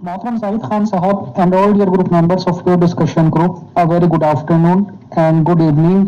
Mohtram Zahid Khan Sahab and all dear group members of your discussion group, a very good afternoon and good evening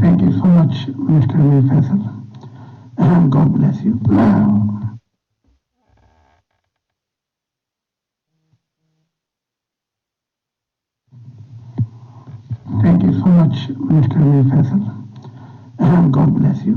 Thank you so much, Mr. Amir Faisal. God bless you. Thank you so much, Mr. Amir Faisal. God bless you.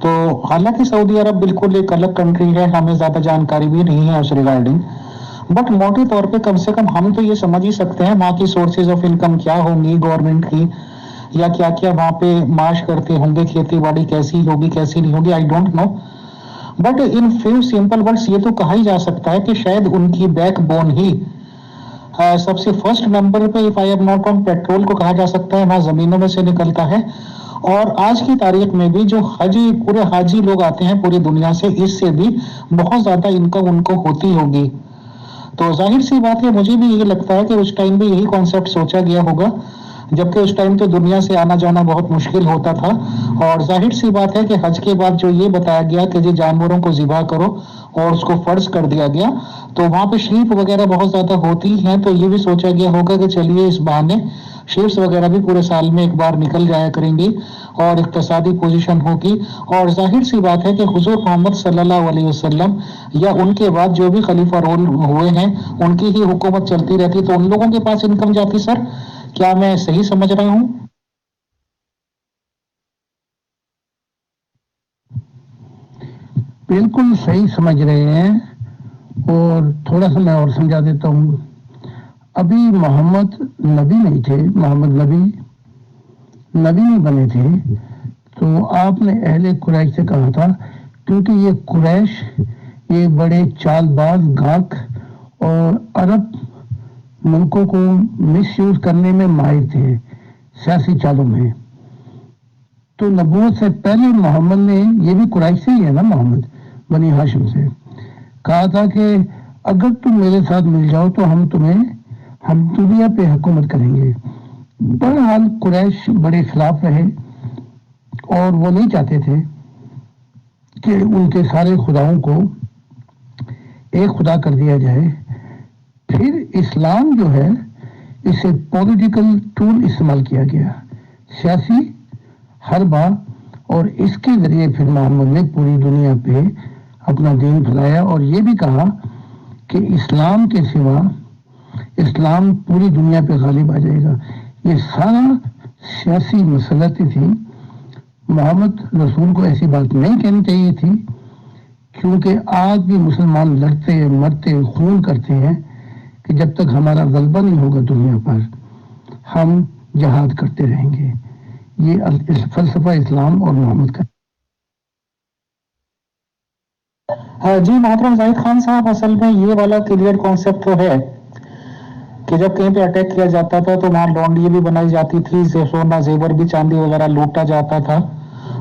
تو حالانکہ سعودی عرب بالکل ایک الگ country ہے, ہمیں زیادہ جانکاری بھی نہیں ہے اس ریگارڈنگ, بٹ موٹے طور پہ کم سے کم ہم تو یہ سمجھ ہی سکتے ہیں وہاں کی سورسز آف انکم کیا ہوں گی گورنمنٹ کی, یا کیا کیا وہاں پہ معاش کرتے ہوں گے, کھیتی باڑی کیسی ہوگی کیسی نہیں ہوگی, I don't know. But in few simple words یہ تو کہا ہی جا سکتا ہے کہ شاید ان کی بیک بون ہی سب سے فرسٹ نمبر پہ, if I am not wrong, petrol کو کہا جا سکتا ہے, وہاں زمینوں میں سے نکلتا ہے. اور آج کی تاریخ میں بھی جو پورے حاجی لوگ آتے ہیں پوری دنیا سے, اس سے بھی بہت زیادہ انکم ان کو ہوتی ہوگی. تو ظاہر سی بات ہے, مجھے بھی یہی لگتا ہے کہ اس ٹائم بھی یہی کانسیپٹ سوچا گیا ہوگا, جبکہ اس ٹائم تو دنیا سے آنا جانا بہت مشکل ہوتا تھا. اور ظاہر سی بات ہے کہ حج کے بعد جو یہ بتایا گیا کہ جی جانوروں کو ذبح کرو اور اس کو فرض کر دیا گیا, تو وہاں پہ شیپ وغیرہ بہت زیادہ ہوتی ہیں, تو یہ بھی سوچا گیا ہوگا کہ چلیے اس بہانے شیپس وغیرہ بھی پورے سال میں ایک بار نکل جایا کریں گی اور اقتصادی پوزیشن ہوگی. اور ظاہر سی بات ہے کہ حضور محمد صلی اللہ علیہ وسلم یا ان کے بعد جو بھی خلیفہ رول ہوئے ہیں ان کی ہی حکومت چلتی رہتی, تو ان لوگوں کے پاس انکم جاتی. سر کیا میں صحیح سمجھ رہا ہوں؟ بالکل صحیح سمجھ رہے ہیں. اور تھوڑا سا میں اور سمجھا دیتا ہوں. ابھی محمد نبی نہیں تھے, محمد نبی نہیں بنے تھے, تو آپ نے اہل قریش سے کہا تھا, کیونکہ یہ قریش یہ بڑے چال باز گاہک اور عرب ملکوں کو مس یوز کرنے میں ماہر تھے, سیاسی چالوں میں. تو نبوت سے پہلے محمد نے, یہ بھی قریش سے ہی ہے نا, محمد بنی ہاشم سے, کہا تھا کہ اگر تم میرے ساتھ مل جاؤ تو ہم دنیا پہ حکومت کریں گے. بہرحال قریش بڑے خلاف رہے اور وہ نہیں چاہتے تھے کہ ان کے سارے خداؤں کو ایک خدا کر دیا جائے. پھر اسلام جو ہے اسے پولیٹیکل ٹول استعمال کیا گیا, سیاسی حربہ, اور اس کے ذریعے پھر محمد نے پوری دنیا پہ اپنا دین پھیلایا, اور یہ بھی کہا کہ اسلام کے سوا اسلام پوری دنیا پہ غالب آ جائے گا. یہ سارا سیاسی مسلطیں تھی. محمد رسول کو ایسی بات نہیں کہنی چاہیے تھی, کیونکہ آج بھی مسلمان لڑتے مرتے خون کرتے ہیں کہ جب تک ہمارا غلبہ نہیں ہوگا دنیا پر ہم جہاد کرتے رہیں گے. یہ فلسفہ اسلام اور محمد کا. جی محترم زاہد خان صاحب, اصل میں یہ والا کلیئر کانسیپٹ تو ہے کہ جب کہیں پہ اٹیک کیا جاتا تھا تو وہاں لونڈی بھی بنائی جاتی تھی, سونا زیور بھی چاندی وغیرہ لوٹا جاتا تھا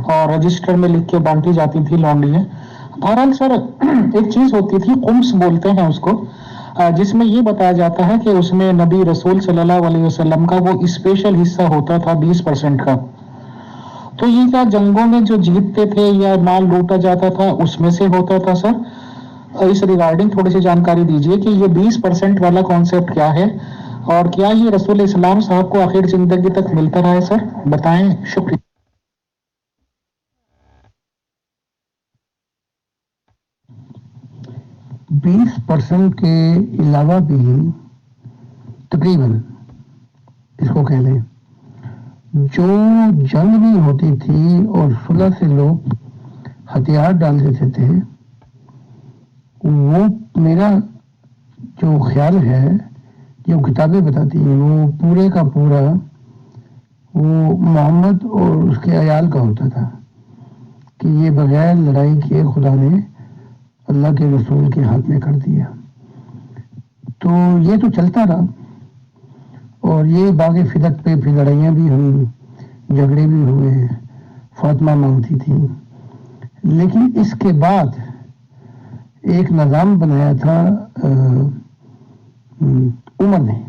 اور رجسٹر میں لکھ کے بانٹی جاتی تھی لونڈیاں. بہرحال سر ایک چیز ہوتی تھی, قمص بولتے ہیں اس کو, جس میں یہ بتایا جاتا ہے کہ اس میں نبی رسول صلی اللہ علیہ وسلم کا وہ اسپیشل حصہ ہوتا تھا 20% کا. تو یہ کیا جنگوں میں جو جیتتے تھے یا مال لوٹا جاتا تھا اس میں سے ہوتا تھا سر؟ اس ریگارڈنگ تھوڑی سی جانکاری دیجیے کہ یہ 20% والا کانسیپٹ کیا ہے, اور کیا یہ رسول اسلام صاحب کو آخر زندگی تک ملتا رہا ہے؟ سر بتائیں, شکریہ. 20% کے علاوہ بھی تقریباً اس کو کہہ لیں جو جنگ بھی ہوتی تھی اور صلح سے لوگ ہتھیار ڈال دیتے تھے, وہ میرا جو خیال ہے جو کتابیں بتاتی ہیں وہ پورے کا پورا وہ محمد اور اس کے عیال کا ہوتا تھا کہ یہ بغیر لڑائی کیے خدا نے اللہ کے رسول کے ہاتھ میں کر دیا. تو یہ تو چلتا رہا, اور یہ باغ فدق پہ پھر لڑائیاں بھی ہوئی, جھگڑے بھی ہوئے, فاطمہ مانگتی تھی. لیکن اس کے بعد ایک نظام بنایا تھا عمر نے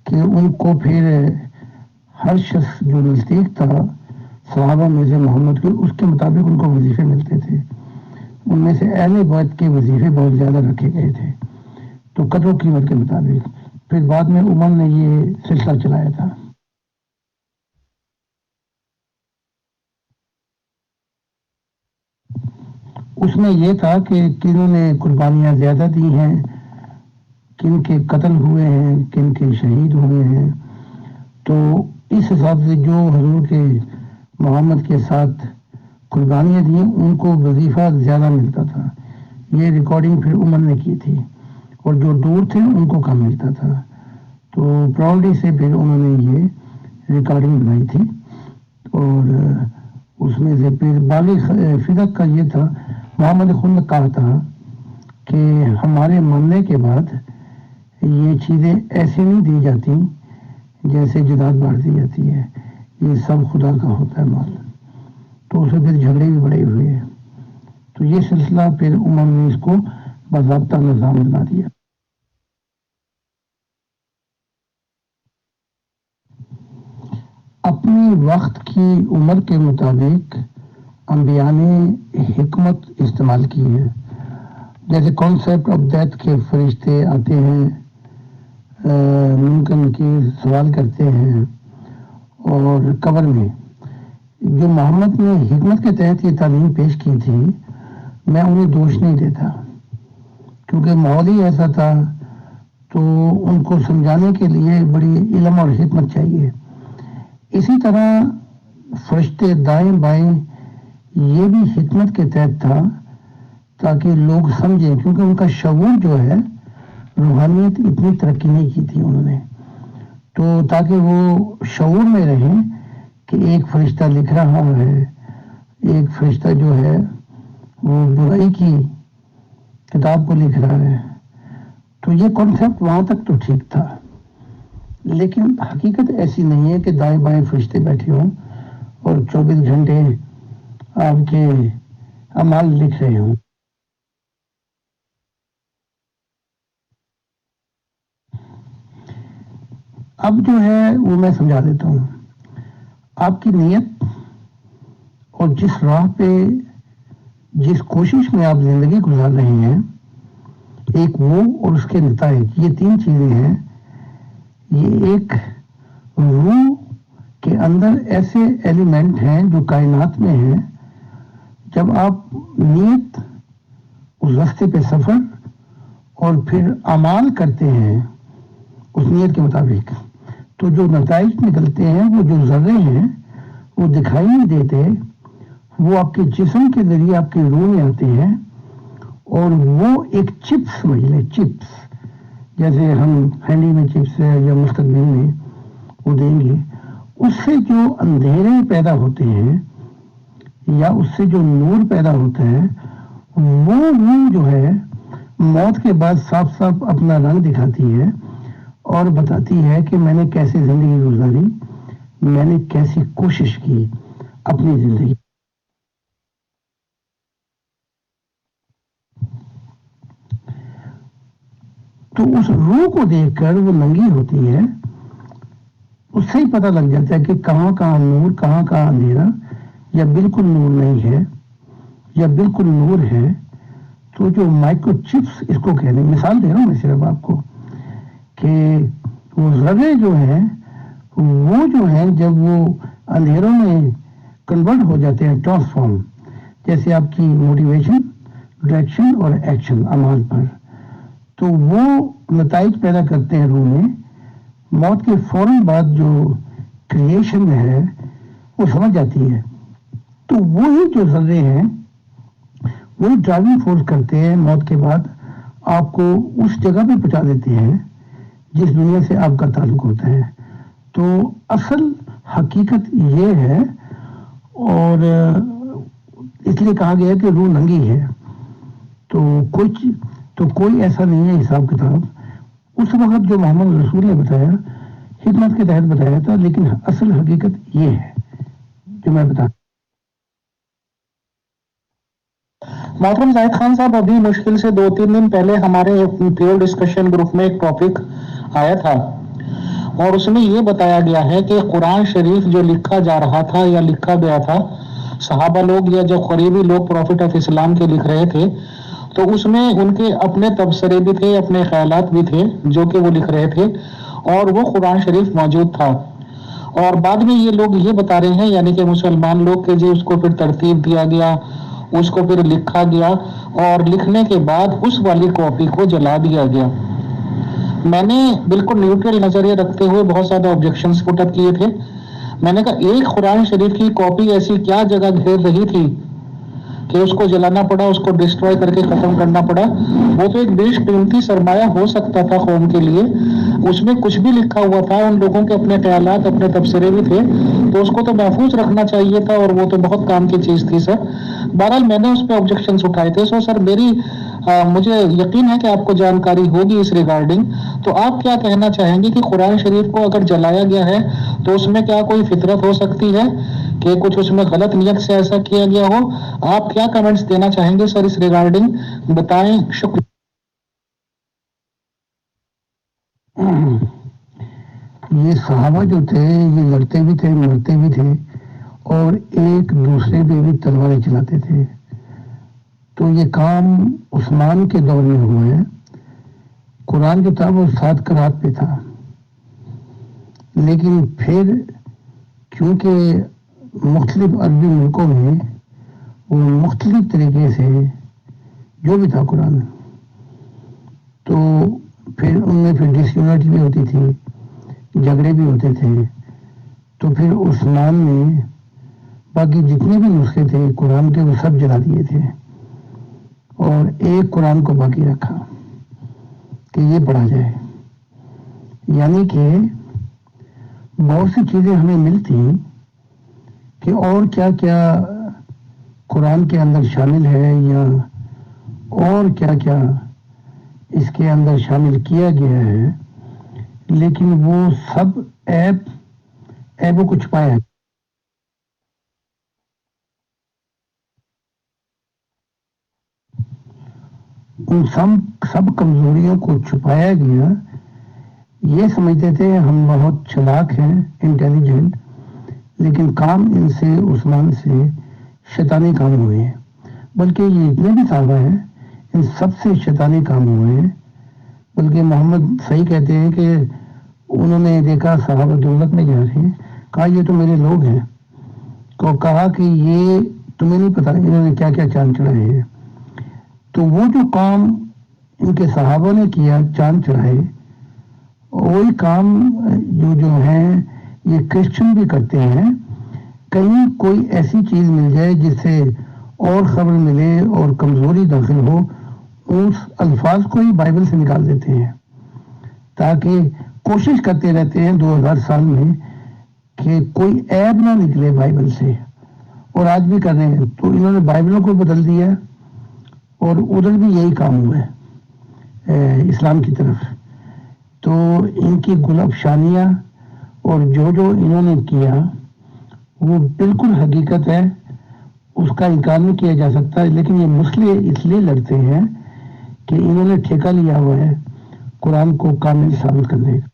کہ ان کو پھر ہر شخص جو نزدیک تھا صحابہ میں سے محمد کے, اس کے مطابق ان کو وظیفے ملتے تھے. ان میں سے اہل بیت کے وظیفے بہت زیادہ رکھے گئے تھے, تو قدر و قیمت کے مطابق. پھر بعد میں عمر نے یہ سلسلہ چلایا تھا. اس میں یہ تھا کہ کنوں نے قربانیاں زیادہ دی ہیں, کن کے قتل ہوئے ہیں, کن کے شہید ہوئے ہیں. تو اس حساب سے جو حضور کے محمد کے ساتھ قربانیاں دی ان کو وظیفہ زیادہ ملتا تھا. یہ ریکارڈنگ پھر عمر نے کی تھی اور جو دور تھے ان کو کم ملتا تھا. تو پراؤڈلی سے پھر انہوں نے یہ ریکارڈنگ بنائی تھی اور اس میں سے پھر بالغ فدق کا یہ تھا. محمد خود نے کہا تھا کہ ہمارے مرنے کے بعد یہ چیزیں ایسے نہیں دی جاتی جیسے جداد بانٹ دی جاتی ہے، یہ سب خدا کا ہوتا ہے مال. تو اسے پھر جھگڑے بھی بڑے ہوئے. تو یہ سلسلہ پھر عمر نے اس کو باضابطہ نظام بنا دیا. اپنی وقت کی عمر کے مطابق انبیاء نے حکمت استعمال کی ہے. جیسے کانسیپٹ آف ڈیتھ کے فرشتے آتے ہیں، ممکن کی سوال کرتے ہیں، اور قبر میں جو محمد نے حکمت کے تحت یہ تعلیم پیش کی تھی، میں انہیں دوش نہیں دیتا کیونکہ ماحول ہی ایسا تھا. تو ان کو سمجھانے کے لیے بڑی علم اور حکمت چاہیے. اسی طرح فرشتے دائیں بائیں یہ بھی حکمت کے تحت تھا تاکہ لوگ سمجھیں، کیونکہ ان کا شعور جو ہے روحانیت اتنی ترقی نہیں کی تھی انہوں نے. تو تاکہ وہ شعور میں رہیں کہ ایک فرشتہ لکھ رہا ہے، ایک فرشتہ جو ہے وہ برائی کی کتاب کو لکھ رہا ہے. تو یہ کانسیپٹ وہاں تک تو ٹھیک تھا، لیکن حقیقت ایسی نہیں ہے کہ دائیں بائیں فرشتے بیٹھے ہوں اور 24 گھنٹے آپ کے اعمال لکھ رہے ہوں. اب جو ہے وہ میں سمجھا دیتا ہوں. آپ کی نیت اور جس راہ پہ جس کوشش میں آپ زندگی گزار رہے ہیں، ایک وہ اور اس کے نتائج، یہ تین چیزیں ہیں. یہ ایک روح کے اندر ایسے ایلیمنٹ ہیں جو کائنات میں ہیں. جب آپ نیت، اس راستے پہ سفر اور پھر اعمال کرتے ہیں اس نیت کے مطابق، تو جو نتائج نکلتے ہیں وہ جو ذرے ہیں وہ دکھائی نہیں دیتے، وہ آپ کے جسم کے ذریعے آپ کے روح میں آتے ہیں. اور وہ ایک چپس سمجھ لیں، چپس جیسے ہم ہینڈی میں چپس ہے یا مستقبل میں وہ دیں گے، اس سے جو اندھیرے پیدا ہوتے ہیں یا اس سے جو نور پیدا ہوتا ہے، وہ روح جو ہے موت کے بعد صاف صاف اپنا رنگ دکھاتی ہے اور بتاتی ہے کہ میں نے کیسے زندگی گزاری، میں نے کیسی کوشش کی اپنی زندگی. تو اس روح کو دیکھ کر وہ ننگی ہوتی ہے، اس سے ہی پتہ لگ جاتا ہے کہ کہاں کہاں نور، کہاں کہاں اندھیرا، یا بالکل نور نہیں ہے یا بالکل نور ہے. تو جو مائکرو چپس اس کو کہتے ہیں، مثال دے رہا ہوں میں صرف آپ کو، کہ وہ ذرے جو ہیں وہ جو ہیں جب وہ اندھیروں میں کنورٹ ہو جاتے ہیں، ٹرانسفارم، جیسے آپ کی موٹیویشن، ڈائریکشن اور ایکشن عمل پر، تو وہ نتائج پیدا کرتے ہیں روح میں. موت کے فوراً بعد جو کریشن ہے وہ سمجھ جاتی ہے. تو وہی جو ذرے ہیں وہی ڈرائیونگ فورس کرتے ہیں، موت کے بعد آپ کو اس جگہ پہ پہنچا دیتے ہیں جس دنیا سے آپ کا تعلق ہوتا ہے. تو اصل حقیقت یہ ہے، اور اس لیے کہا گیا کہ روح ننگی ہے. تو کوئی ایسا نہیں ہے حساب کتاب. اس وقت جو محمد رسول نے بتایا حکمت کے تحت بتایا تھا، لیکن اصل حقیقت یہ ہے جو میں بتا. محترم زاہد خان صاحب، ابھی مشکل سے 2-3 دن پہلے ہمارے پیور ڈسکشن گروپ میں ایک ٹاپک آیا تھا اور اس میں یہ بتایا گیا ہے کہ قرآن شریف جو لکھا جا رہا تھا یا لکھا گیا تھا، صحابہ لوگ یا جو قریبی لوگ پروفٹ آف اسلام کے لکھ رہے تھے، تو اس میں ان کے اپنے تبصرے بھی تھے، اپنے خیالات بھی تھے جو کہ وہ لکھ رہے تھے، اور وہ قرآن شریف موجود تھا. اور بعد میں یہ لوگ یہ بتا رہے ہیں، یعنی کہ مسلمان لوگ کہ جی اس کو پھر ترتیب دیا گیا، اس کو پھر لکھا گیا، اور لکھنے کے بعد اس والی کاپی کو جلا دیا گیا. میں نے بالکل نیوٹرل نظریہ رکھتے ہوئے بہت زیادہ آبجیکشنز پٹ اپ کیے تھے. میں نے کہا ایک قرآن شریف کی کاپی ایسی کیا جگہ گھیر رہی تھی کہ اس کو جلانا پڑا، اس کو ڈسٹروائے کر کے ختم کرنا پڑا؟ وہ تو ایک بیش قیمتی سرمایہ ہو سکتا تھا قوم کے لیے، اس میں کچھ بھی لکھا ہوا تھا، ان لوگوں کے اپنے خیالات، اپنے تبصرے بھی تھے، تو اس کو تو محفوظ رکھنا چاہیے تھا، اور وہ تو بہت کام کی چیز تھی سر۔ بہرحال میں نے اس پہ آبجیکشنز اٹھائے تھے۔ سو سر مجھے یقین ہے کہ آپ کو جانکاری ہوگی اس ریگارڈنگ، تو آپ کیا کہنا چاہیں گے کہ قرآن شریف کو اگر جلایا گیا ہے تو اس میں کیا کوئی فطرت ہو سکتی ہے کہ کچھ اس میں غلط نیت سے ایسا کیا گیا ہو؟ آپ کیا کمنٹس دینا چاہیں گے سر اس ریگارڈنگ؟ بتائیں، شکریہ۔ یہ صحابہ جو تھے یہ لڑتے بھی تھے، مرتے بھی تھے، اور ایک دوسرے پہ بھی تلواریں چلاتے تھے۔ تو یہ کام عثمان کے دور میں ہوا ہے۔ قرآن جو تھا وہ 7 قرات پہ تھا، لیکن پھر کیونکہ مختلف عربی ملکوں میں وہ مختلف طریقے سے جو بھی تھا قرآن، تو پھر ان میں پھر ڈس یونٹی بھی ہوتی تھی، جھگڑے بھی ہوتے تھے، تو پھر عثمان نے باقی جتنے بھی نسخے تھے قرآن کے وہ سب جلا دیے تھے، اور ایک قرآن کو باقی رکھا کہ یہ پڑھا جائے۔ یعنی کہ بہت سی چیزیں ہمیں ملتی کہ اور کیا کیا قرآن کے اندر شامل ہے، یا اور کیا کیا اس کے اندر شامل کیا گیا ہے، لیکن وہ سب عیبوں کو چھپایا ہے۔ ان سب کمزوریوں کو چھپایا گیا۔ یہ سمجھتے تھے ہم بہت چلاک ہیں، انٹیلیجنٹ، لیکن کام ان سے عثمان سے شیطانی کام ہوئے ہیں۔ بلکہ یہ اتنے بھی صحابہ ہیں ان سب سے شیطانی کام ہوئے ہیں۔ بلکہ محمد صحیح کہتے ہیں کہ انہوں نے دیکھا صحابہ دولت میں جا رہے ہیں، کہا یہ تو میرے لوگ ہیں، تو کہا کہ یہ تمہیں نہیں پتا انہوں نے کیا کیا چاند چڑھائے ہیں۔ تو وہ جو کام ان کے صحابہ نے کیا، چاند چڑھائے، وہی کام جو ہیں یہ کرسچن بھی کرتے ہیں۔ کہیں کوئی ایسی چیز مل جائے جس سے اور خبر ملے اور کمزوری داخل ہو، اس الفاظ کو ہی بائبل سے نکال دیتے ہیں، تاکہ کوشش کرتے رہتے ہیں 2000 سال میں کہ کوئی عیب نہ نکلے بائبل سے، اور آج بھی کر رہے ہیں۔ تو انہوں نے بائبلوں کو بدل دیا، اور ادھر بھی یہی کام ہوا ہے اسلام کی طرف۔ تو ان کی گل افشانیاں اور جو انہوں نے کیا وہ بالکل حقیقت ہے، اس کا انکار نہیں کیا جا سکتا۔ لیکن یہ مسئلے اس لیے لڑتے ہیں کہ انہوں نے ٹھیکہ لیا ہوا ہے قرآن کو کامل ثابت کرنے کا۔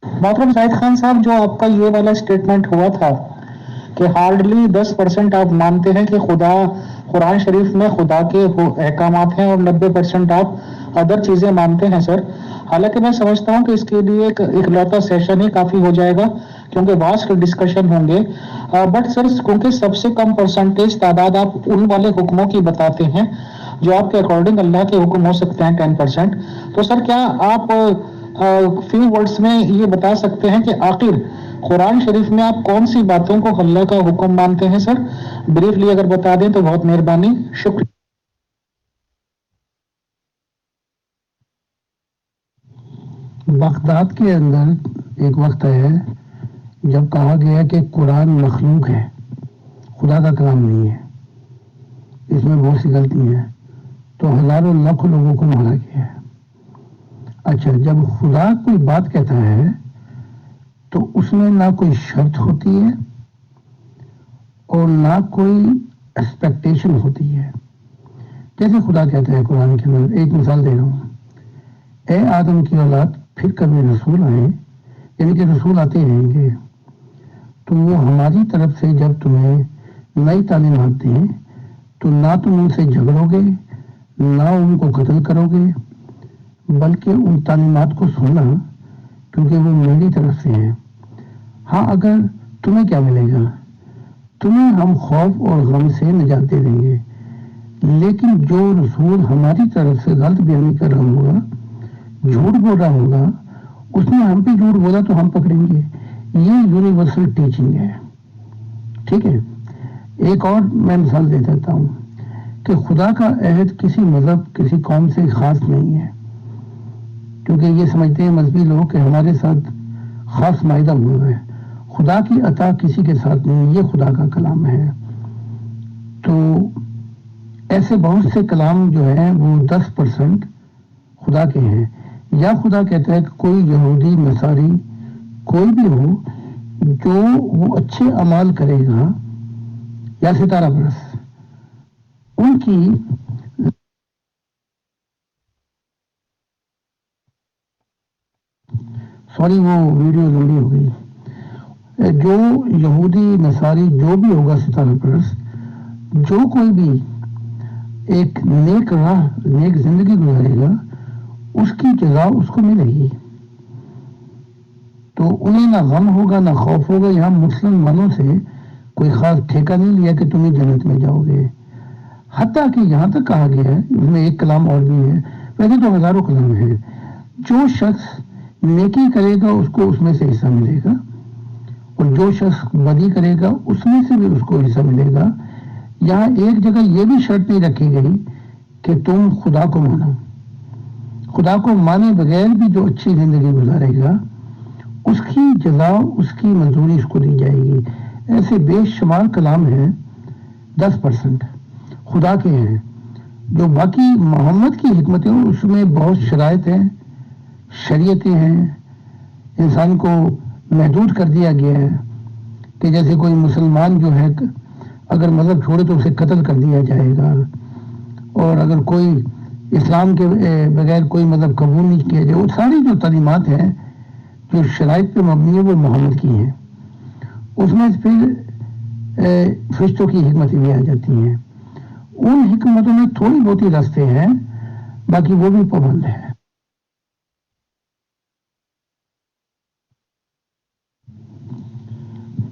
محترم زاہد خان صاحب، جو آپ کا یہ والا اسٹیٹمنٹ ہوا تھا کہ ہارڈلی 10% آپ مانتے ہیں کہ قرآن شریف میں خدا کے احکامات ہیں، اور 90% آپ ادر چیزیں مانتے ہیں سر۔ حالانکہ میں سمجھتا ہوں کہ اس کے لیے ایک اکلوتا سیشن ہی کافی ہو جائے گا، کیونکہ واسٹ ڈسکشن ہوں گے۔ بٹ سر، کیونکہ سب سے کم پرسنٹیج تعداد آپ ان والے حکموں کی بتاتے ہیں جو آپ کے اکارڈنگ اللہ کے حکم ہو سکتے ہیں 10%، تو سر کیا آپ فیو ورڈز میں یہ بتا سکتے ہیں کہ آخر قرآن شریف میں آپ کون سی باتوں کو اللہ کا حکم مانتے ہیں سر؟ بریفلی اگر بتا دیں تو بہت مہربانی، شکریہ۔ بغداد کے اندر ایک وقت ہے جب کہا گیا کہ قرآن مخلوق ہے، خدا کا کلام نہیں ہے، اس میں بہت سی غلطی ہیں، تو ہزاروں لاکھوں لوگوں کو مارا گیا ہے۔ اچھا، جب خدا کوئی بات کہتا ہے تو اس میں نہ کوئی شرط ہوتی ہے اور نہ کوئی ایکسپیکٹیشن ہوتی ہے۔ جیسے خدا کہتا ہے قرآن کے اندر، ایک مثال دے رہا ہوں، اے آدم کی اولاد، پھر کبھی رسول آئیں، یعنی کہ رسول آتے رہیں گے، تو وہ ہماری طرف سے جب تمہیں نئی تعلیمات دیں تو نہ تم ان سے جھگڑو گے، نہ ان کو قتل کرو گے، بلکہ ان تعلیمات کو سننا، کیونکہ وہ میری طرف سے ہیں۔ ہاں، اگر تمہیں کیا ملے گا؟ تمہیں ہم خوف اور غم سے نجات دے دیں گے، لیکن جو رسول ہماری طرف سے غلط بیانی کر رہا ہوگا، جھوٹ بول رہا ہوگا، اس نے ہم پہ جھوٹ بولا تو ہم پکڑیں گے. یہ یونیورسل ٹیچنگ ہے. ٹھیک ہے. ایک اور میں مثال دے دیتا ہوں کہ خدا کا عہد کسی مذہب کسی قوم سے خاص نہیں ہے، کیونکہ یہ سمجھتے ہیں مذہبی لوگ کہ ہمارے ساتھ خاص معاہدہ ہوا ہے. خدا کی عطا کسی کے ساتھ نہیں، یہ خدا کا کلام ہے. تو ایسے بہت سے کلام جو ہیں وہ 10% خدا کے ہیں. یا خدا کہتا ہے کہ کوئی یہودی نصاری کوئی بھی ہو جو وہ اچھے اعمال کرے گا یا ستارہ پرست، ان کی سوری وہ ویڈیو لمبی ہو گئی. جو یہودی نصاری جو بھی ہوگا ستارہ پرست، جو کوئی بھی ایک نیک راہ نیک زندگی گزارے گا اس کی جزا اس کو ملے گی. تو انہیں نہ غم ہوگا نہ خوف ہوگا. یہاں مسلمانوں سے کوئی خاص ٹھیکہ نہیں لیا کہ تم ہی جنت میں جاؤ گے. حتیٰ کہ یہاں تک کہا گیا ہے، اس میں ایک کلام اور بھی ہے، ویسے تو ہزاروں کلام ہیں، جو شخص نیکی کرے گا اس کو اس میں سے حصہ ملے گا، اور جو شخص بدی کرے گا اس میں سے بھی اس کو حصہ ملے گا. یہاں ایک جگہ یہ بھی شرط نہیں رکھی گئی کہ تم خدا کو مانو. خدا کو مانے بغیر بھی جو اچھی زندگی گزارے گا اس کی جزا اس کی مزدوری اس کو دی جائے گی. ایسے بے شمار کلام ہیں، 10% خدا کے ہیں. جو باقی محمد کی حکمتیں اس میں بہت شرائط ہیں، شریعتیں ہیں، انسان کو محدود کر دیا گیا ہے کہ جیسے کوئی مسلمان جو ہے اگر مذہب چھوڑے تو اسے قتل کر دیا جائے گا، اور اگر کوئی اسلام کے بغیر کوئی مذہب قبول نہیں کیا جائے. وہ ساری جو تعلیمات ہیں جو شرائط پہ مبنی ہے وہ محمد کی ہیں. اس میں پھر فرشتوں کی حکمتیں بھی آ جاتی ہیں. ان حکمتوں میں تھوڑی بہت ہی راستے ہیں، باقی وہ بھی پابند ہے.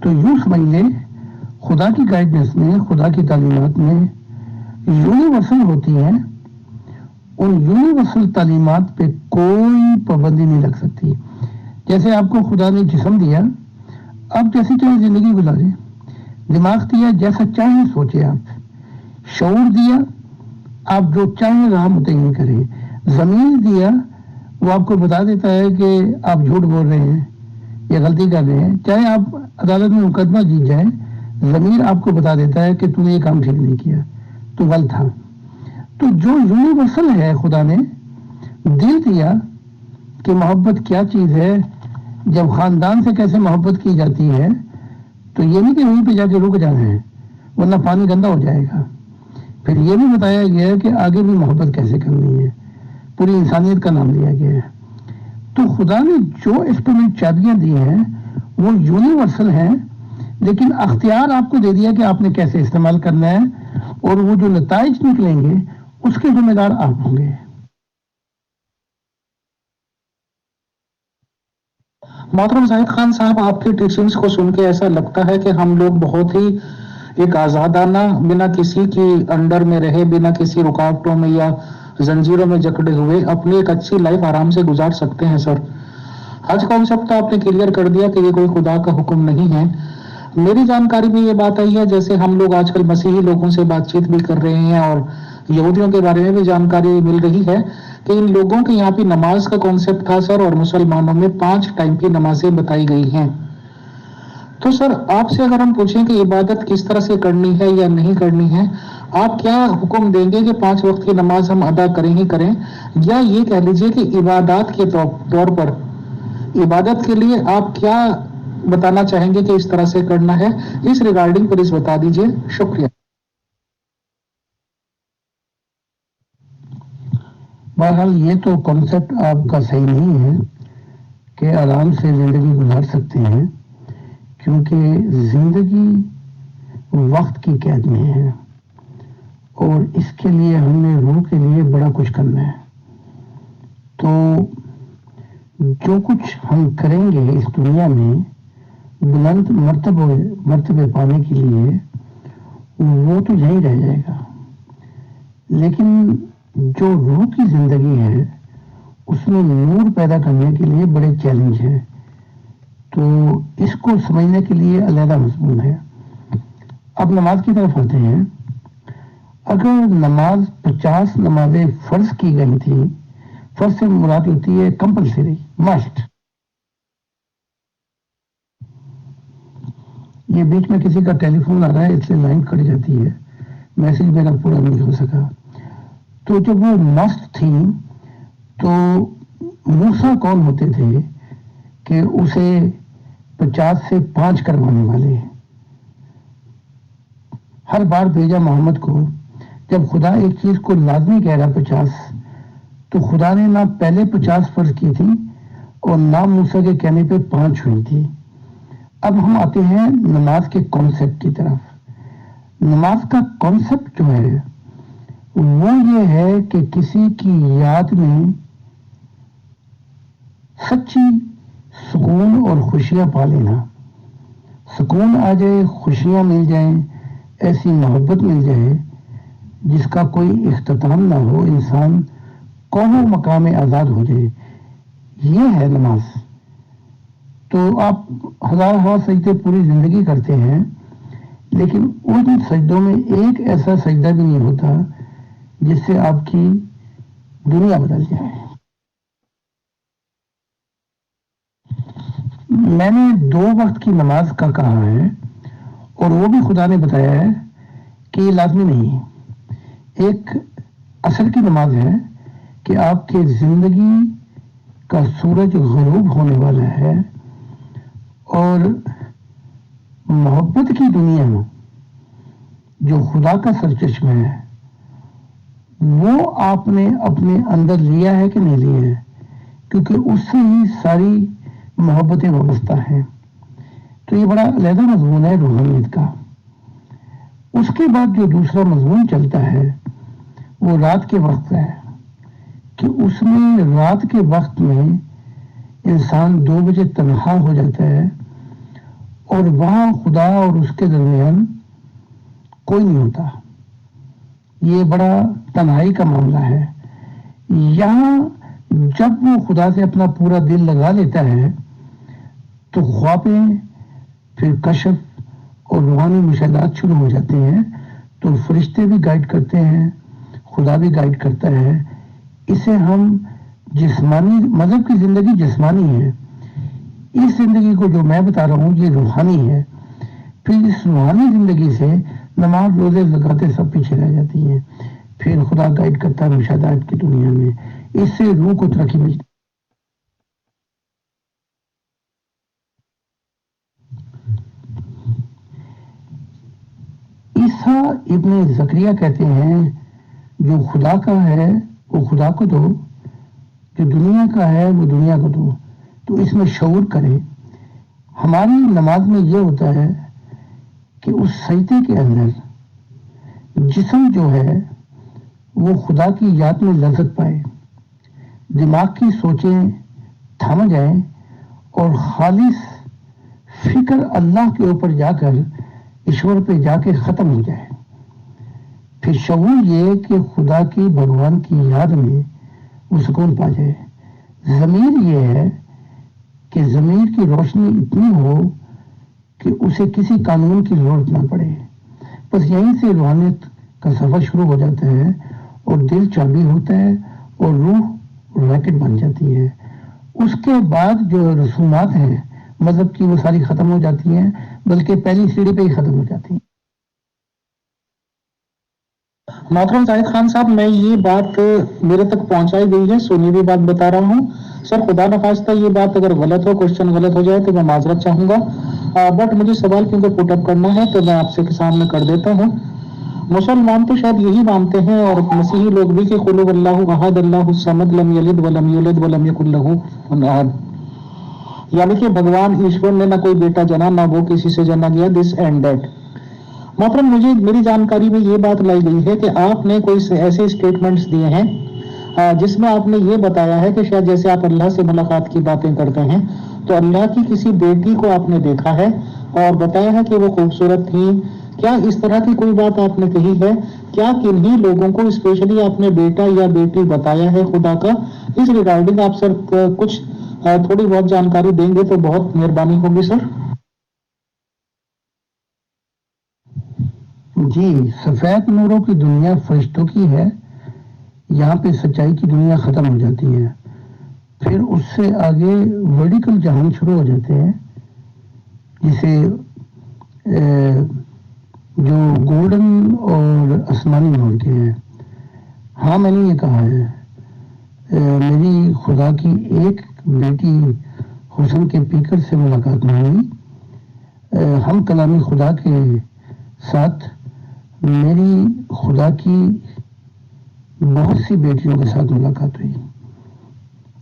تو یوں سمجھ لیں خدا کی گائیڈنس میں، خدا کی تعلیمات میں یونیورسل ہوتی ہیں. ان یونیورسل تعلیمات پہ کوئی پابندی نہیں لگ سکتی. جیسے آپ کو خدا نے جسم دیا، آپ جیسی چاہے زندگی گزارے، دماغ دیا جیسا چاہے سوچے، آپ شعور دیا آپ جو چاہے راہ متعین کریں، ضمیر دیا وہ آپ کو بتا دیتا ہے کہ آپ جھوٹ بول رہے ہیں یا غلطی کر رہے ہیں. چاہے آپ عدالت میں مقدمہ جیت جائیں، ضمیر آپ کو بتا دیتا ہے کہ تم نے یہ کام ٹھیک نہیں کیا، تو غلط تھا. تو جو یونیورسل ہے خدا نے دل دیا کہ محبت کیا چیز ہے، جب خاندان سے کیسے محبت کی جاتی ہے، تو یہ نہیں کہ وہیں پہ جا کے رک جانا ہے ورنہ پانی گندا ہو جائے گا. پھر یہ بھی بتایا گیا ہے کہ آگے بھی محبت کیسے کرنی ہے، پوری انسانیت کا نام لیا گیا ہے. تو خدا نے جو انسٹرومنٹ چابیاں دی ہیں وہ یونیورسل ہیں، لیکن اختیار آپ کو دے دیا کہ آپ نے کیسے استعمال کرنا ہے، اور وہ جو نتائج نکلیں گے اس کے ذمہ دار آپ ہوں گے. محترم زاہد خان صاحب، آپ کی ٹیچنگز کو سن کے ایسا لگتا ہے کہ ہم لوگ بہت ہی ایک آزادانہ، بنا کسی کی انڈر میں رہے، بنا کسی رکاوٹوں میں یا زنجیروں میں جکڑے ہوئے اپنی ایک اچھی لائف آرام سے گزار سکتے ہیں. سر آج کانسیپٹ تو آپ نے کلیئر کر دیا کہ یہ کوئی خدا کا حکم نہیں ہے. میری جانکاری میں یہ بات آئی ہے، جیسے ہم لوگ آج کل مسیحی لوگوں سے بات چیت بھی کر رہے ہیں اور یہودیوں کے بارے میں بھی جانکاری مل رہی ہے کہ ان لوگوں کے یہاں بھی نماز کا کانسیپٹ تھا سر، اور مسلمانوں میں 5 ٹائم کی نمازیں بتائی گئی ہیں. تو سر آپ سے اگر ہم پوچھیں کہ عبادت کس طرح سے کرنی ہے یا نہیں کرنی ہے، آپ کیا حکم دیں گے کہ 5 وقت کی نماز ہم ادا کریں ہی کریں، یا یہ کہہ لیجئے کہ عبادات کے طور پر عبادت کے لیے آپ کیا بتانا چاہیں گے کہ اس طرح سے کرنا ہے؟ اس ریگارڈنگ پلیز بتا دیجئے. شکریہ. بہرحال یہ تو کانسیپٹ آپ کا صحیح نہیں ہے کہ آرام سے زندگی گزار سکتے ہیں، کیونکہ زندگی وقت کی قید میں ہے اور اس کے لیے ہم نے روح کے لیے بڑا کچھ کرنا ہے. تو جو کچھ ہم کریں گے اس دنیا میں بلند مرتبے پانے کے لیے، وہ تو یہیں رہ جائے گا، لیکن جو روح کی زندگی ہے اس میں نور پیدا کرنے کے لیے بڑے چیلنج ہیں. تو اس کو سمجھنے کے لیے علیحدہ مضمون ہے. اب نماز کی طرف آتے ہیں. اگر نماز 50 نمازیں فرض کی گئی تھی، فرض سے مراد ہوتی ہے کمپلسری، مسٹ. یہ بیچ میں کسی کا ٹیلی فون آ رہا ہے، اس سے لائن کٹ جاتی ہے، میسج میرا پورا نہیں ہو سکا. تو جب وہ مسٹ تھی تو موسیٰ کون ہوتے تھے کہ اسے 50 سے 5 کروانے والے؟ ہر بار بھیجا محمد کو. جب خدا ایک چیز کو لازمی کہہ رہا 50، تو خدا نے نہ پہلے 50 فرض کی تھی اور نہ موسیٰ کے کہنے پہ 5 ہوئی تھی. اب ہم آتے ہیں نماز کے کانسیپٹ کی طرف. نماز کا کانسیپٹ جو ہے وہ یہ ہے کہ کسی کی یاد میں سچی سکون اور خوشیاں پا لینا. سکون آ جائے، خوشیاں مل جائیں، ایسی محبت مل جائے جس کا کوئی اختتام نہ ہو، انسان کون و مقام آزاد ہو جائے. یہ ہے نماز. تو آپ ہزار سجدے پوری زندگی کرتے ہیں، لیکن ان سجدوں میں ایک ایسا سجدہ بھی نہیں ہوتا جس سے آپ کی دنیا بدل جائے. میں نے 2 وقت کی نماز کا کہا ہے، اور وہ بھی خدا نے بتایا ہے کہ یہ لازمی نہیں ہے. ایک عصر کی نماز ہے کہ آپ کے زندگی کا سورج غروب ہونے والا ہے اور محبت کی دنیا میں جو خدا کا سرچشمہ ہے وہ آپ نے اپنے اندر لیا ہے کہ نہیں لیا ہے، کیونکہ اس سے ہی ساری محبتیں وابستہ ہیں. تو یہ بڑا علیحدہ مضمون ہے روحانیت کا. اس کے بعد جو دوسرا مضمون چلتا ہے وہ رات کے وقت ہے کہ اس میں رات کے وقت میں انسان 2 بجے تنہا ہو جاتا ہے اور وہاں خدا اور اس کے درمیان کوئی نہیں ہوتا. یہ بڑا تنہائی کا معاملہ ہے. یہاں جب وہ خدا سے اپنا پورا دل لگا لیتا ہے تو خوابیں، پھر کشف اور روحانی مشاہدات شروع ہو جاتے ہیں. تو فرشتے بھی گائیڈ کرتے ہیں، خدا بھی گائیڈ کرتا ہے. اسے ہم جسمانی، مذہب کی زندگی جسمانی ہے، اس زندگی کو جو میں بتا رہا ہوں یہ روحانی ہے. پھر اس روحانی زندگی سے نماز، روزے، زکاتیں سب پیچھے رہ جاتی ہیں. پھر خدا گائیڈ کرتا ہے مشاہدات کی دنیا میں. اس سے روح کو ترقی ملتی. عیسیٰ ابن زکریا کہتے ہیں جو خدا کا ہے وہ خدا کو دو، جو دنیا کا ہے وہ دنیا کو دو. تو اس میں شعور کرے. ہماری نماز میں یہ ہوتا ہے کہ اس سجدے کے اندر جسم جو ہے وہ خدا کی یاد میں لذت پائے، دماغ کی سوچیں تھم جائیں اور خالص فکر اللہ کے اوپر جا کر ایشور پہ جا کے ختم ہو جائے. پھر شعور یہ کہ خدا کی، بھگوان کی یاد میں وہ سکون پا جائے. ضمیر یہ ہے کہ ضمیر کی روشنی اتنی ہو کہ اسے کسی قانون کی ضرورت نہ پڑے. بس یہیں سے روحانیت کا سفر شروع ہو جاتا ہے اور دل چابی ہوتا ہے اور روح ریکٹ بن جاتی ہے. اس کے بعد جو رسومات ہیں مذہب کی وہ ساری ختم ہو جاتی ہیں، بلکہ پہلی سیڑھی پہ ہی ختم ہو جاتی ہیں. محترم زاہد خان صاحب، میں یہ بات میرے تک پہنچائی گئی ہے، سنی ہوئی بات بتا رہا ہوں. سر خدا نخواستہ یہ بات اگر غلط ہو، کوشچن غلط ہو جائے تو میں معذرت چاہوں گا. بٹ مجھے سوال کیونکہ پٹ اپ کرنا ہے تو میں آپ سے سامنے کر دیتا ہوں. مسلمان تو شاید یہی مانتے ہیں اور مسیحی لوگ بھی کہ قل هو اللہ احد اللہ الصمد لم یلد ولم یولد ولم یکن لہ کفوا احد، یعنی کہ بھگوان ایشور نے نہ کوئی بیٹا جنا، نہ وہ کسی سے جنا گیا. This and that. محترم، مجھے میری جانکاری میں یہ بات لائی گئی ہے کہ آپ نے کوئی ایسے اسٹیٹمنٹس دیے ہیں جس میں آپ نے یہ بتایا ہے کہ شاید جیسے آپ اللہ سے ملاقات کی باتیں کرتے ہیں تو اللہ کی کسی بیٹی کو آپ نے دیکھا ہے اور بتایا ہے کہ وہ خوبصورت تھی. کیا اس طرح کی کوئی بات آپ نے کہی ہے؟ کیا کنہیں لوگوں کو اسپیشلی آپ نے بیٹا یا بیٹی بتایا ہے خدا کا، اس ریگارڈنگ آپ سر کچھ تھوڑی بہت جانکاری دیں گے تو بہت مہربانی ہوگی سر. جی، سفید نوروں کی دنیا فرشتوں کی ہے. یہاں پہ سچائی کی دنیا ختم ہو جاتی ہے. پھر اس سے آگے ورٹیکل جہان شروع ہو جاتے ہیں، جسے جو گولڈن اور آسمانی نور کے ہیں. ہاں، میں نے یہ کہا ہے، میری خدا کی ایک بیٹی حسن کے پیکر سے ملاقات نہیں ہوئی. ہم کلامی خدا کے ساتھ میری خدا کی بہت سی بیٹیوں کے ساتھ ملاقات ہوئی،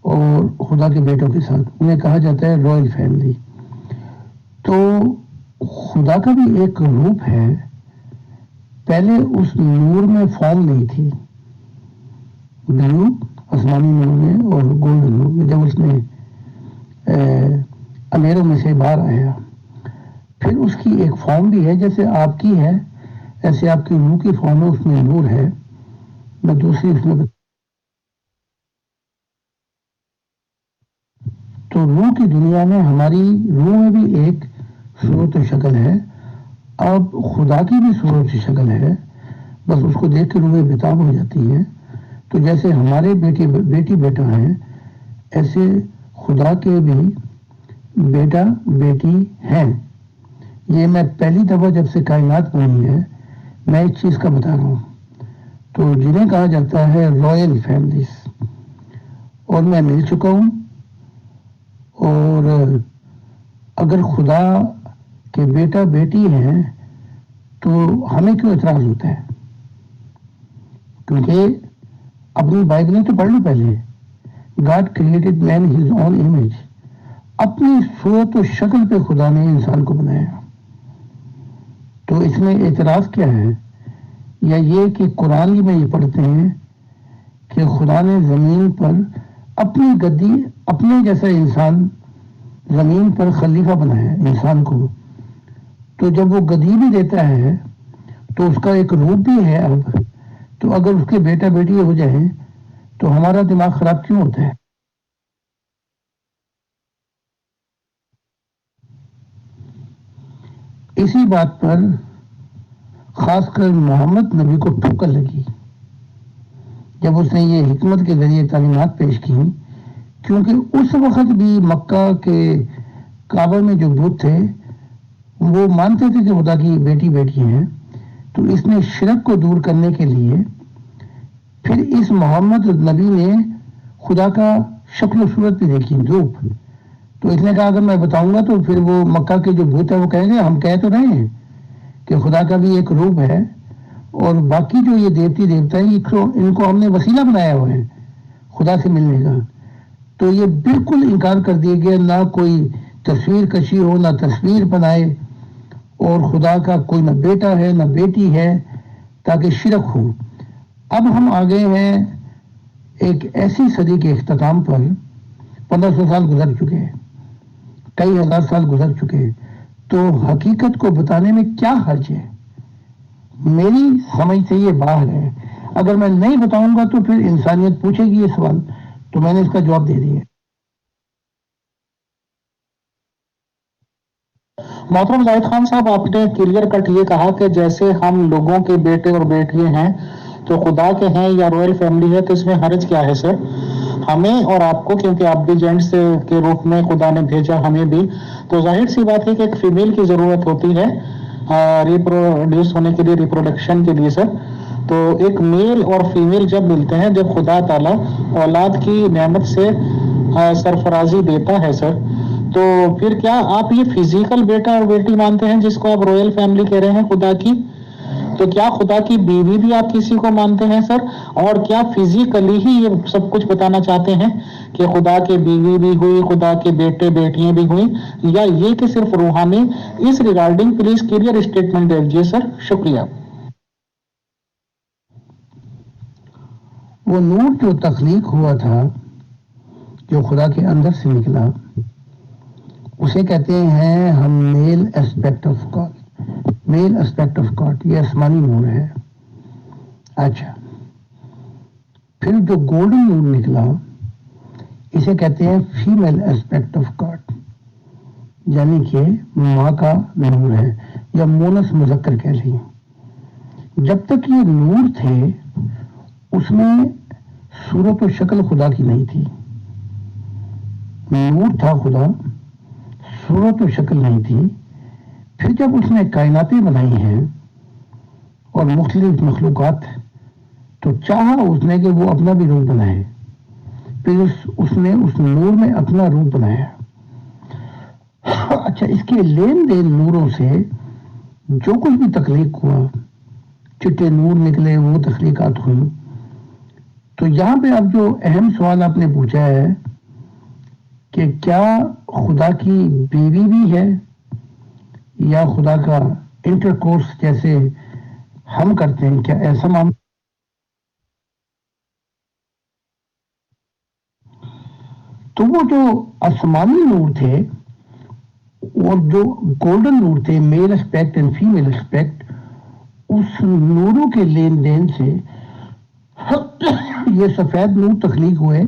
اور خدا کے بیٹوں کے ساتھ. انہیں کہا جاتا ہے رائل فیملی. تو خدا کا بھی ایک روپ ہے. پہلے اس نور میں فارم نہیں تھی، بلو آسمانی نور میں اور گولڈن نور میں. جب اس نے امیروں میں سے باہر آیا، پھر اس کی ایک فارم بھی ہے، جیسے آپ کی ہے ایسے آپ کی روح کی فارم ہے، اس میں نور ہے. میں دوسری اس میں تو روح کی دنیا میں ہماری روح میں بھی ایک صورت و شکل ہے. اب خدا کی بھی صورت و شکل ہے، بس اس کو دیکھ کے روح بےتاب ہو جاتی ہے. تو جیسے ہمارے بیٹی بیٹا ہیں، ایسے خدا کے بھی بیٹا بیٹی ہیں. یہ میں پہلی دفعہ جب سے کائنات بنی ہے میں ایک چیز کا بتا رہا ہوں. تو جنہیں کہا جاتا ہے رائل فیملیز، اور میں مل چکا ہوں. اور اگر خدا کے بیٹا بیٹی ہیں تو ہمیں کیوں اعتراض ہوتا ہے؟ کیونکہ اپنی بائبلیں تو پڑھ لو پہلے. God created man his own image. اپنی صورت و شکل پہ خدا نے انسان کو بنایا. تو اس میں اعتراض کیا ہے؟ یا یہ کہ قرآن میں یہ پڑھتے ہیں کہ خدا نے زمین پر اپنی گدی، اپنے جیسا انسان زمین پر خلیفہ بنایا انسان کو. تو جب وہ گدی بھی دیتا ہے تو اس کا ایک روپ بھی ہے. اب تو اگر اس کے بیٹا بیٹی ہو جائیں تو ہمارا دماغ خراب کیوں ہوتا ہے؟ اسی بات پر خاص کر محمد نبی کو ٹھوکر لگی جب اس نے یہ حکمت کے ذریعے تعلیمات پیش کی. کیونکہ اس وقت بھی مکہ کے کعبہ میں جو بت تھے وہ مانتے تھے کہ خدا کی بیٹی بیٹی ہیں. تو اس نے شرک کو دور کرنے کے لیے پھر اس محمد نبی نے خدا کا شکل و صورت بھی دیکھی، روپ. تو اس نے کہا اگر میں بتاؤں گا تو پھر وہ مکہ کے جو بت ہے وہ کہیں گے ہم کہہ تو رہے ہیں کہ خدا کا بھی ایک روپ ہے، اور باقی جو یہ دیوتی دیوتا ہیں ان کو ہم نے وسیلہ بنایا ہوا ہے خدا سے ملنے کا. تو یہ بالکل انکار کر دیا گیا. نہ کوئی تصویر کشی ہو، نہ تصویر بنائے، اور خدا کا کوئی نہ بیٹا ہے نہ بیٹی ہے تاکہ شرک ہو. اب ہم آگے ہیں ایک ایسی صدی کے اختتام پر. 1500 سال گزر چکے ہیں، کئی ہزار سال گزر چکے ہیں. تو حقیقت کو بتانے میں کیا حرج ہے؟ میری سمجھ سے یہ باہر ہے. اگر میں نہیں بتاؤں گا تو پھر انسانیت پوچھے گی یہ سوال، تو میں نے اس کا جواب دے دیا. محترم زاہد خان صاحب، آپ نے کلیئر کٹ یہ کہا کہ جیسے ہم لوگوں کے بیٹے اور بیٹیاں ہیں تو خدا کے ہیں یا رائل فیملی ہے، تو اس میں حرج کیا ہے سر؟ ہمیں اور آپ کو، کیونکہ آپ بھی جینٹس کے روپ میں خدا نے بھیجا ہمیں بھی، تو ظاہر سی بات ہے کہ ایک فیمیل کی ضرورت ہوتی ہے ریپروڈیوس ہونے کے لیے، ریپروڈکشن کے لیے سر. تو ایک میل اور فیمیل جب ملتے ہیں، جب خدا تعالیٰ اولاد کی نعمت سے سرفرازی دیتا ہے سر، تو پھر کیا آپ یہ فزیکل بیٹا اور بیٹی مانتے ہیں جس کو آپ رائل فیملی کہہ رہے ہیں خدا کی؟ تو کیا خدا کی بیوی بھی آپ کسی کو مانتے ہیں سر؟ اور کیا فزیکلی ہی یہ سب کچھ بتانا چاہتے ہیں کہ خدا کے بیوی بھی ہوئی، خدا کے بیٹے بیٹیاں بھی ہوئی، یا یہ کہ صرف روحانی؟ اس ریگارڈنگ پلیز کلیئر اسٹیٹمنٹ دیجیے سر. شکریہ. وہ نور جو تخلیق ہوا تھا، جو خدا کے اندر سے نکلا، اسے کہتے ہیں ہم male aspect of God. Male aspect of God یہ آسمانی نور ہے. اچھا، پھر جو گولڈن نور نکلا اسے کہتے ہیں فیمیل ایسپیکٹ آف گاڈ، یعنی کہ ماں کا نور ہے، یا مونس مذکر کہہ لیں۔ جب تک یہ نور تھے اس میں صورت و شکل خدا کی نہیں تھی، نور تھا خدا، صورت و شکل نہیں تھی۔ پھر جب اس نے کائناتیں بنائی ہیں اور مختلف مخلوقات، تو چاہا اس نے کہ وہ اپنا بھی روپ بنائے، پھر اس نے اس نور میں اپنا روپ بنایا۔ اچھا، اس کے لین دین نوروں سے جو کچھ بھی تخلیق ہوا، چٹے نور نکلے، وہ تخلیقات ہوئی۔ تو یہاں پہ اب جو اہم سوال آپ نے پوچھا ہے کہ کیا خدا کی بیوی بھی ہے، یا خدا کا انٹرکورس جیسے ہم کرتے ہیں، کیا ایسا معاملہ؟ تو وہ جو آسمانی نور تھے اور جو گولڈن نور تھے، میل اسپیکٹ اینڈ فیمیل اسپیکٹ، اس نوروں کے لین دین سے یہ سفید نور تخلیق ہوئے،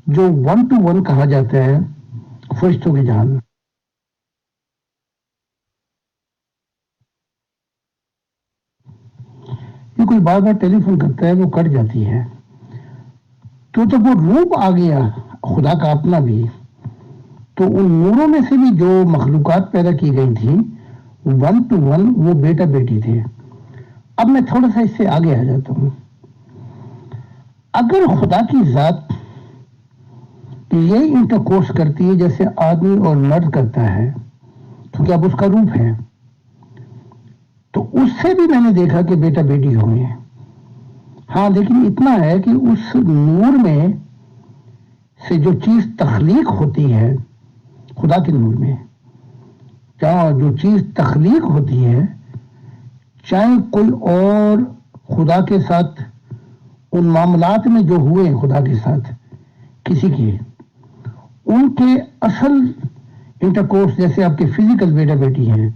جو 1 to 1 کہا جاتا ہے فرشتوں کے جہان میں۔ یہ کوئی بار بار ٹیلی فون کرتا ہے، وہ کٹ جاتی ہے۔ تو جب وہ روپ آ گیا خدا کا اپنا بھی، تو ان نوروں میں سے بھی جو مخلوقات پیدا کی گئی تھی 1 to 1 وہ بیٹا بیٹی تھے۔ اب میں تھوڑا سا اس سے آگے آ جاتا ہوں۔ اگر خدا کی ذات یہ انٹرکورس کرتی ہے جیسے آدمی اور مرد کرتا ہے، کیونکہ اب اس کا روپ ہے، تو اس سے بھی میں نے دیکھا کہ بیٹا بیٹی ہوئے ہیں۔ ہاں، لیکن اتنا ہے کہ اس نور میں سے جو چیز تخلیق ہوتی ہے خدا کے نور میں، کیا جو چیز تخلیق ہوتی ہے، چاہے کوئی اور خدا کے ساتھ ان معاملات میں جو ہوئے خدا کے ساتھ کسی کے، ان کے اصل انٹرکورس جیسے آپ کے فزیکل بیٹا بیٹی ہیں،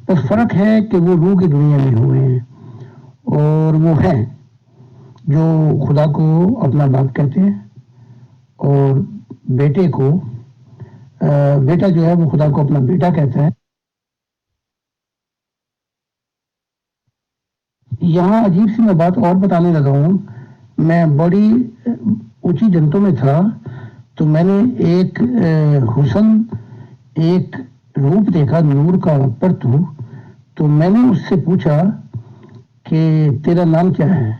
بس فرق ہے کہ وہ روح کی دنیا میں ہوئے ہیں، اور وہ ہیں جو خدا کو اپنا باپ کہتے ہیں، اور بیٹے کو بیٹا جو ہے وہ خدا کو اپنا بیٹا کہتا ہے۔ یہاں عجیب سی میں بات اور بتانے لگا ہوں۔ میں بڑی اونچی جنتوں میں تھا، تو میں نے ایک حسن، ایک روپ دیکھا نور کا پرتو، تو میں نے اس سے پوچھا کہ تیرا نام کیا ہے؟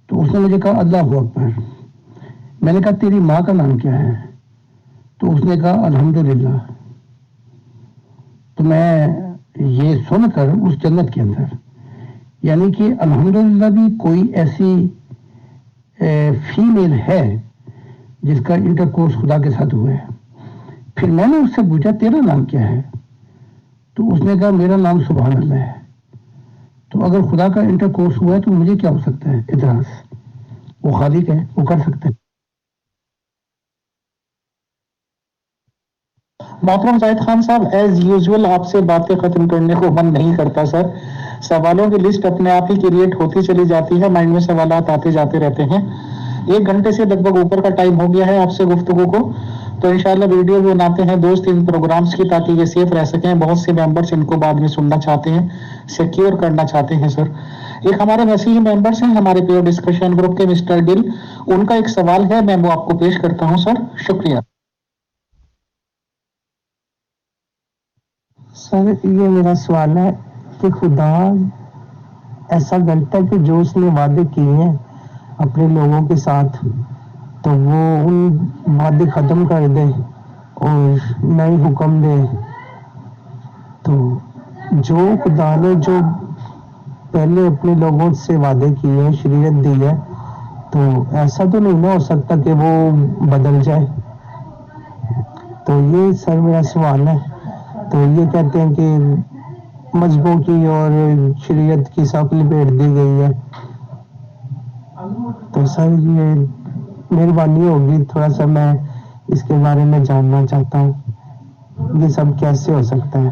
تو اس نے مجھے کہا اللہ اکبر۔ میں نے کہا تیری ماں کا نام کیا ہے؟ تو اس نے کہا الحمدللہ۔ تو میں یہ سن کر اس جنت کے اندر، یعنی کہ الحمدللہ بھی کوئی ایسی فیمیل ہے جس کا انٹرکورس خدا کے ساتھ ہوا ہے۔ پھر میں نے اس سے پوچھا تیرا نام کیا ہے؟ تو اس نے کہا میرا نام سبحان اللہ ہے۔ تو اگر خدا کا انٹرکورس ہوا ہے تو مجھے کیا ہو سکتا ہے اعتراض؟ وہ خالق ہے، وہ کر سکتا ہے۔ محترم زاہد خان صاحب، ایز یوزول آپ سے باتیں ختم کرنے کو من نہیں کرتا سر۔ سوالوں کی لسٹ اپنے آپ ہی کریٹ ہوتی چلی جاتی ہے، مائنڈ میں سوالات آتے جاتے رہتے ہیں۔ 1 گھنٹے سے لگ بھگ اوپر کا ٹائم ہو گیا ہے آپ سے گفتگو کو، تو انشاءاللہ ویڈیو بناتے ہیں 2-3 پروگرامز کی تاکہ یہ سیف رہ سکیں۔ بہت سے ممبرز ان کو بعد میں سننا چاہتے ہیں، سیکیور کرنا چاہتے ہیں سر۔ ایک ہمارے مسیحی ممبرز ہیں ہمارے پیئر ڈسکشن گروپ کے، مسٹر ڈل، ان کا ایک سوال ہے، میں وہ آپ کو پیش کرتا ہوں سر۔ شکریہ سر۔ یہ میرا سوال ہے کہ خدا ایسا کرتا ہے کہ جو اس نے وعدے کیے ہیں اپنے لوگوں کے ساتھ، تو وہ ان وعدے ختم کر دے اور نئے حکم دے۔ تو جو خدا نے جو پہلے اپنے لوگوں سے وعدے کیے ہیں، شریعت دی ہے، تو ایسا تو نہیں نہ ہو سکتا کہ وہ بدل جائے۔ تو یہ سر میرا سوال ہے۔ تو یہ کہتے ہیں کہ مذہبوں کی اور شریعت کی سب لپیٹ دی گئی ہے، تو سر یہ مہربانی ہوگی تھوڑا سا میں اس کے بارے میں جاننا چاہتا ہوں، یہ سب کیسے ہو سکتا ہے؟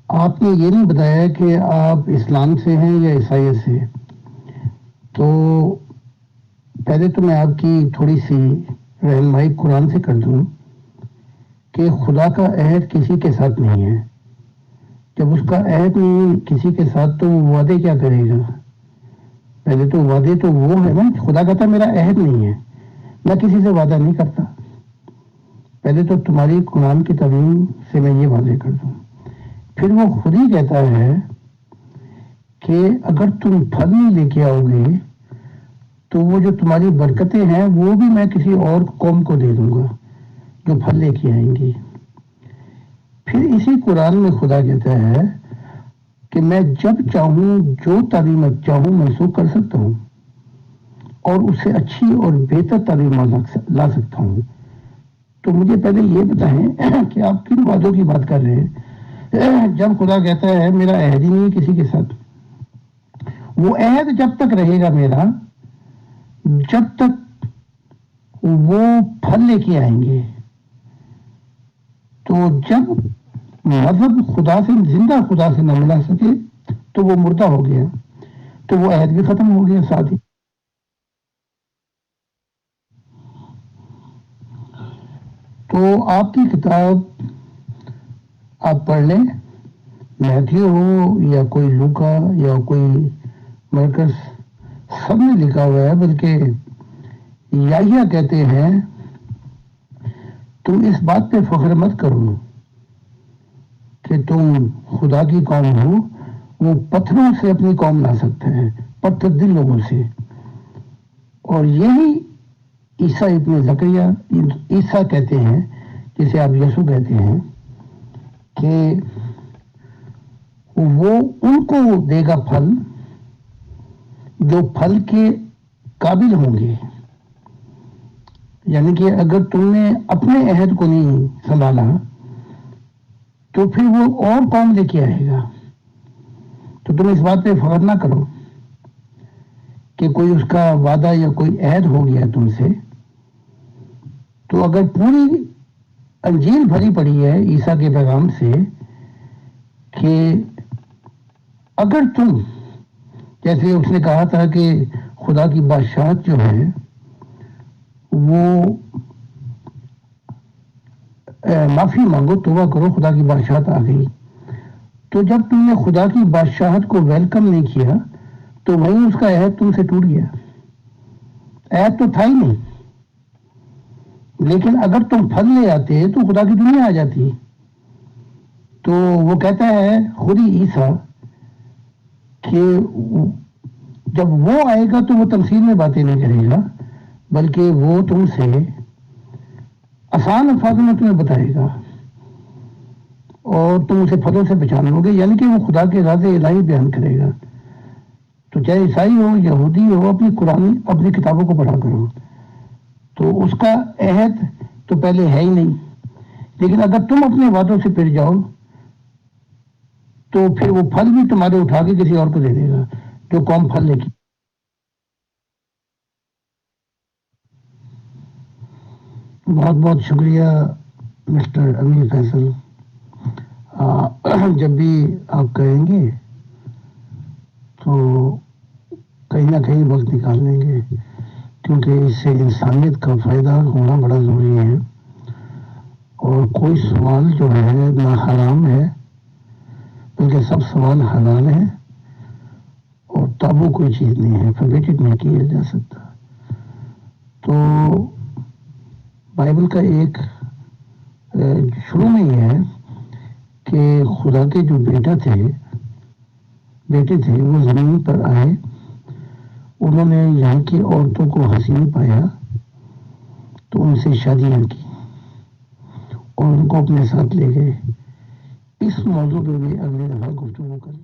آپ نے یہ نہیں بتایا کہ آپ اسلام سے ہیں یا عیسائیت سے. تو پہلے تو میں آپ کی تھوڑی سی رہنمائی قرآن سے کر دوں کہ خدا کا عہد کسی کے ساتھ نہیں ہے. جب اس کا عہد نہیں کسی کے ساتھ تو وہ وعدے کیا کرے گا؟ پہلے تو وعدے تو وہ ہے نا. خدا کہتا میرا عہد نہیں ہے، میں کسی سے وعدہ نہیں کرتا. پہلے تو تمہاری قرآن کی تعلیم سے میں یہ وعدے کر دوں. پھر وہ خود ہی کہتا ہے کہ اگر تم پھل نہیں لے کے آؤ گے تو وہ جو تمہاری برکتیں ہیں وہ بھی میں کسی اور قوم کو دے دوں گا جو پھل لے کے آئیں گی. پھر اسی قرآن میں خدا کہتا ہے کہ میں جب چاہوں جو تعلیم چاہوں منسوخ کر سکتا ہوں اور اس سے اچھی اور بہتر تعلیم لا سکتا ہوں. تو مجھے پہلے یہ بتائیں کہ آپ کن وعدوں کی بات کر رہے ہیں جب خدا کہتا ہے میرا عہد ہی نہیں کسی کے ساتھ. وہ عہد جب تک رہے گا میرا جب تک وہ پھل لے کے آئیں گے. تو جب مذہب خدا سے زندہ خدا سے نہ ملا سکے تو وہ مردہ ہو گیا، تو وہ عہد بھی ختم ہو گیا ساتھ ہی. تو آپ کی کتاب آپ پڑھ لیں، میتھیو ہو یا کوئی لوکا یا کوئی مرکز، سب میں لکھا ہوا ہے. بلکہ یحییٰ کہتے ہیں تم اس بات پہ فخر مت کرو کہ تم خدا کی قوم ہو، وہ پتھروں سے اپنی قوم لا سکتا ہے، پتھر دل لوگوں سے. اور یہی عیسیٰ ابن زکریا عیسیٰ کہتے ہیں، جسے آپ یسوع کہتے ہیں، کہ وہ ان کو دے گا پھل جو پھل کے قابل ہوں گے. یعنی کہ اگر تم نے اپنے عہد کو نہیں سنبھالا تو پھر وہ اور قوم لے کے آئے گا. تو تم اس بات پہ فخر نہ کرو کہ کوئی اس کا وعدہ یا کوئی عہد ہو گیا تم سے. تو اگر پوری انجیل بھری پڑی ہے عیسیٰ کے پیغام سے کہ اگر تم، جیسے اس نے کہا تھا کہ خدا کی بادشاہت جو ہے وہ معافی مانگو، توبہ کرو، خدا کی بادشاہت آ گئی. تو جب تم نے خدا کی بادشاہت کو ویلکم نہیں کیا تو وہیں اس کا عہد تم سے ٹوٹ گیا. عہد تو تھا ہی نہیں، لیکن اگر تم پھل لے آتے تو خدا کی دنیا آ جاتی. تو وہ کہتا ہے خود ہی عیسیٰ کہ جب وہ آئے گا تو وہ تمثیل میں باتیں نہیں کرے گا، بلکہ وہ تم سے آسان الفاظ میں تمہیں بتائے گا اور تم اسے پھلوں سے پہچان لو گے. یعنی کہ وہ خدا کے راز الہی بیان کرے گا. تو چاہے عیسائی ہو یہودی ہو، اپنی قرآن اپنی کتابوں کو پڑھا کرو. تو اس کا عہد تو پہلے ہے ہی نہیں، لیکن اگر تم اپنے وعدوں سے پھر جاؤ تو پھر وہ پھل بھی تمہارے اٹھا کے کسی اور کو دے دے گا جو قوم پھل لے کے. بہت بہت شکریہ مسٹر امیر فیصل. جب بھی آپ کہیں گے تو کہیں نہ کہیں وقت نکال لیں گے، کیونکہ اس سے انسانیت کا فائدہ ہونا بڑا ضروری ہے. اور کوئی سوال جو ہے نہ حرام ہے بلکہ سب سوال حلال ہیں، اور تابو کوئی چیز نہیں ہے، فبیٹڈ نہیں کیا جا سکتا. تو بائبل کا ایک شروع میں یہ ہے کہ خدا کے جو بیٹے تھے وہ زمین پر آئے، انہوں نے یہاں کی عورتوں کو حسین پایا تو ان سے شادیاں کی اور ان کو اپنے ساتھ لے گئے. اس موضوع پہ بھی اگلی دفعہ گفتگو کریں.